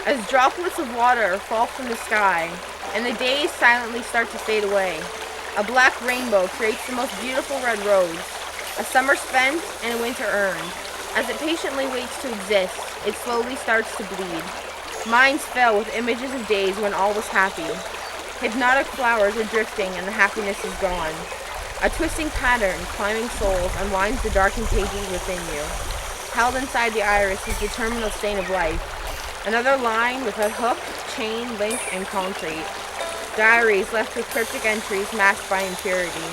As droplets of water fall from the sky, and the days silently start to fade away, a black rainbow creates the most beautiful red rose, a summer spent and a winter earned. As it patiently waits to exist, it slowly starts to bleed. Minds fill with images of days when all was happy. Hypnotic flowers are drifting and the happiness is gone. A twisting pattern, climbing souls, unwinds the darkened pages within you. Held inside the iris is the terminal stain of life. Another line with a hook, chain, link, and concrete. Diaries left with cryptic entries masked by impurity.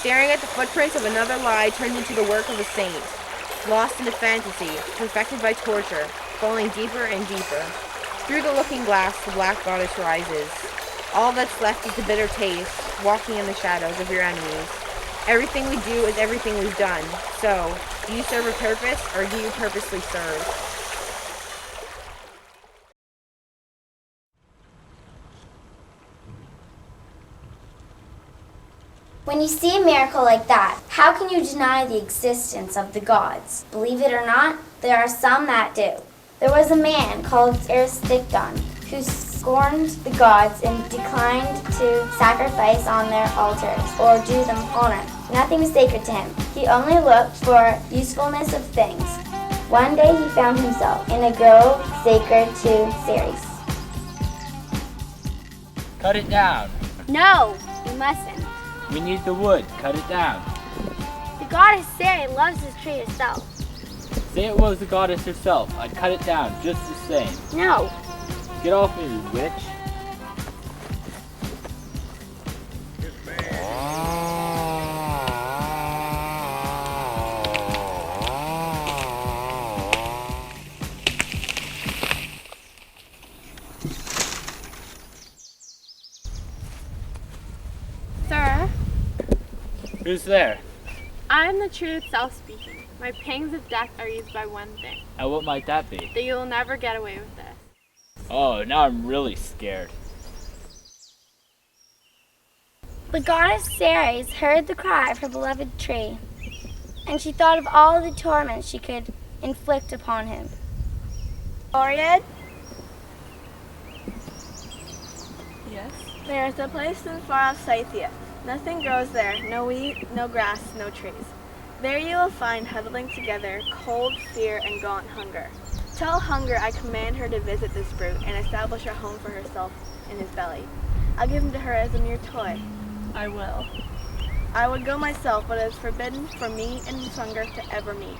Staring at the footprints of another lie turned into the work of a saint. Lost into fantasy, perfected by torture, falling deeper and deeper. Through the looking glass, the black goddess rises. All that's left is the bitter taste, walking in the shadows of your enemies. Everything we do is everything we've done. So, do you serve a purpose, or do you purposely serve? When you see a miracle like that, how can you deny the existence of the gods? Believe it or not, there are some that do. There was a man called Erysichthon who scorned the gods and declined to sacrifice on their altars or do them honor. Nothing was sacred to him. He only looked for usefulness of things. One day he found himself in a grove sacred to Ceres. Cut it down. No, you mustn't. We need the wood. Cut it down. The goddess Ceres loves this tree herself. Say it was the goddess herself. I'd cut it down just the same. No. Get off me, you witch. Sir, Who's there? I am the truth itself speaking. My pangs of death are used by one thing, And what might that be? that you will never get away with this. Oh, now I'm really scared. The goddess Ceres heard the cry of her beloved tree, and she thought of all the torments she could inflict upon him. Oriad? Yes? There is a place in far off Scythia. Nothing grows there, no wheat, no grass, no trees. There you will find huddling together cold, fear, and gaunt hunger. Tell hunger I command her to visit this brute and establish a home for herself in his belly. I'll give him to her as a mere toy. I will. I would go myself, but it is forbidden for me and his hunger to ever meet.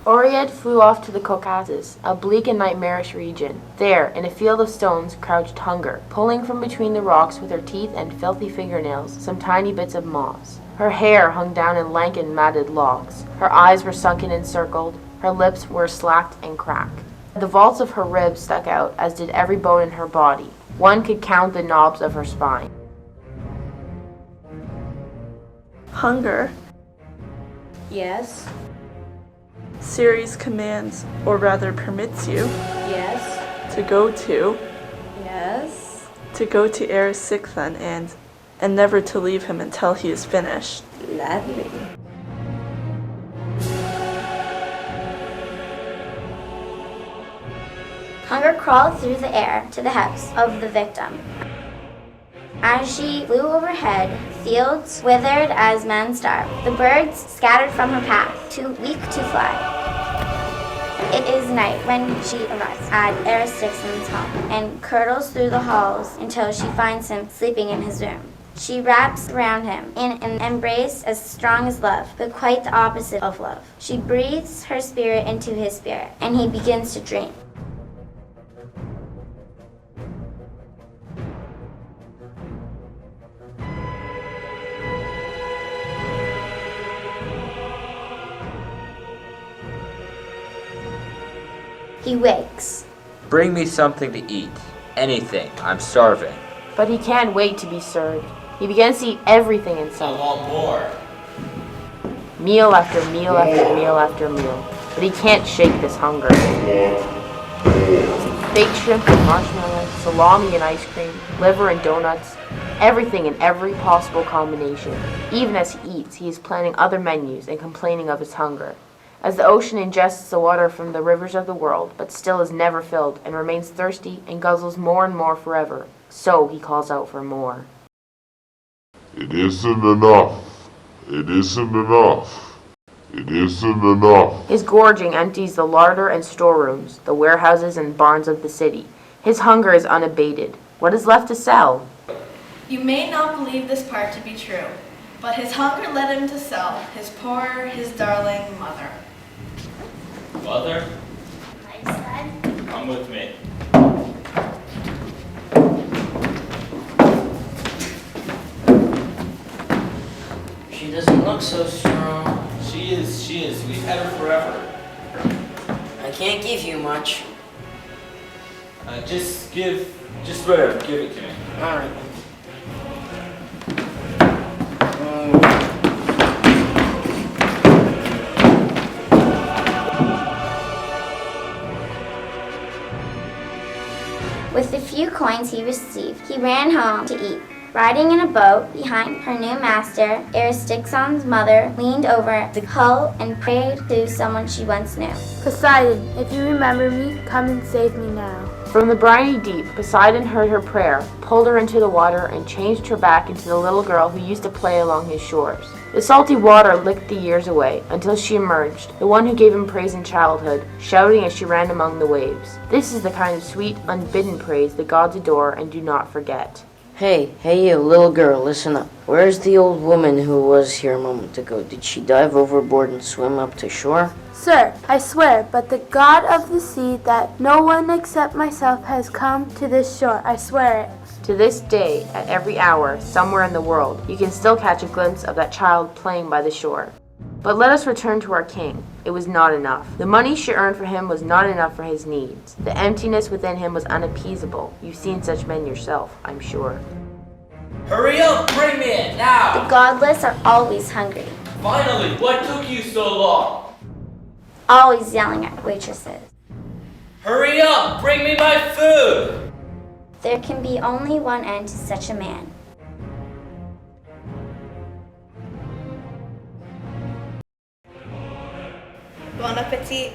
Oread flew off to the Caucasus, a bleak and nightmarish region. There, in a field of stones, crouched Hunger, pulling from between the rocks with her teeth and filthy fingernails some tiny bits of moss. Her hair hung down in lank and matted locks. Her eyes were sunken and circled. Her lips were slacked and cracked. The vaults of her ribs stuck out, as did every bone in her body. One could count the knobs of her spine. Hunger. Yes. Ceres commands, or rather permits you, Yes. to go to Yes. Erysichthon and never to leave him until he is finished. Gladly. Hunger crawled through the air to the house of the victim. As she flew overhead, fields withered as men starved. The birds scattered from her path, too weak to fly. It is night when she arrives at Erysichthon's home and curdles through the halls until she finds him sleeping in his room. She wraps around him in an embrace as strong as love, but quite the opposite of love. She breathes her spirit into his spirit, and he begins to dream. He wakes. Bring me something to eat. Anything. I'm starving. But he can't wait to be served. He begins to eat everything in I sight. want more. Meal after meal after meal after meal. But he can't shake this hunger. Baked shrimp and marshmallows, salami and ice cream, liver and donuts, everything in every possible combination. Even as he eats, he is planning other menus and complaining of his hunger. As the ocean ingests the water from the rivers of the world, but still is never filled, and remains thirsty, and guzzles more and more forever, so he calls out for more. It isn't enough. It isn't enough. It isn't enough. His gorging empties the larder and storerooms, the warehouses and barns of the city. His hunger is unabated. What is left to sell? You may not believe this part to be true, but his hunger led him to sell his poor, his darling mother. Mother, My son. come with me. She doesn't look so strong. She is. We've had her forever. I can't give you much. Just whatever, give it to me. Alright. With the few coins he received, he ran home to eat. Riding in a boat behind her new master, Erysichthon's mother leaned over the hull and prayed to someone she once knew. Poseidon, if you remember me, come and save me now. From the briny deep, Poseidon heard her prayer, pulled her into the water, and changed her back into the little girl who used to play along his shores. The salty water licked the years away, until she emerged, the one who gave him praise in childhood, shouting as she ran among the waves. This is the kind of sweet, unbidden praise the gods adore and do not forget. Hey you, little girl, listen up. Where's the old woman who was here a moment ago? Did she dive overboard and swim up to shore? Sir, I swear, but the God of the sea, that no one except myself has come to this shore. I swear it. To this day, at every hour, somewhere in the world, you can still catch a glimpse of that child playing by the shore. But let us return to our king. It was not enough. The money she earned for him was not enough for his needs. The emptiness within him was unappeasable. You've seen such men yourself, I'm sure. Hurry up, bring me it now! The godless are always hungry, Finally, what took you so long? always yelling at waitresses. Hurry up, bring me my food! There can be only one end to such a man. Bon appetit.